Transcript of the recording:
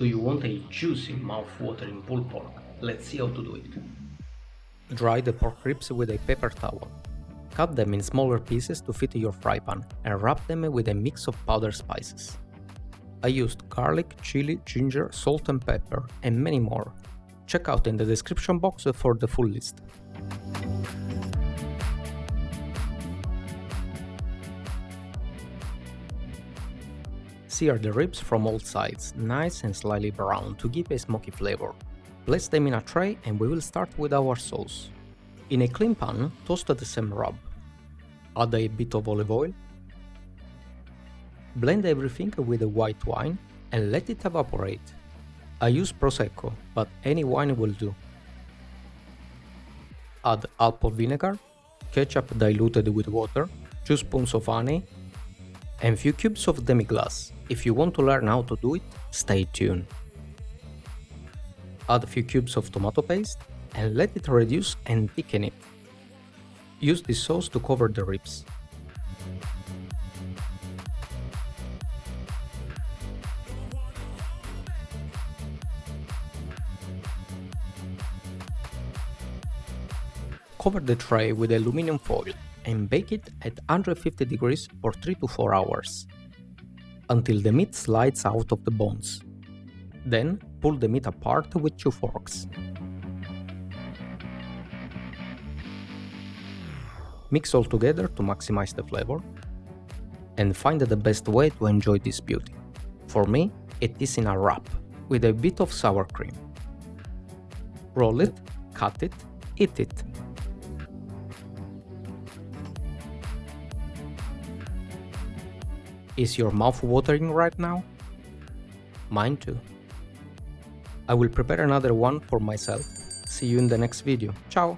Do you want a juicy, mouth-watering pulled pork? Let's see how to do it. Dry the pork ribs with a paper towel. Cut them in smaller pieces to fit your fry pan and wrap them with a mix of powdered spices. I used garlic, chili, ginger, salt and pepper, and many more. Check out in the description box for the full list. Sear the ribs from all sides, nice and slightly brown to give a smoky flavor. Place them in a tray and we will start with our sauce. In a clean pan, toast the same rub. Add a bit of olive oil. Blend everything with the white wine and let it evaporate. I use Prosecco, but any wine will do. Add half of vinegar, ketchup diluted with water, 2 spoons of honey, and few cubes of demi-glace. If you want to learn how to do it, stay tuned. Add a few cubes of tomato paste and let it reduce and thicken it. Use this sauce to cover the ribs. Cover the tray with aluminum foil and bake it at 150 degrees for 3 to 4 hours, until the meat slides out of the bones. Then pull the meat apart with 2 forks. Mix all together to maximize the flavor and find the best way to enjoy this beauty. For me, it is in a wrap with a bit of sour cream. Roll it, cut it, eat it. Is your mouth watering right now? Mine too. I will prepare another one for myself. See you in the next video. Ciao!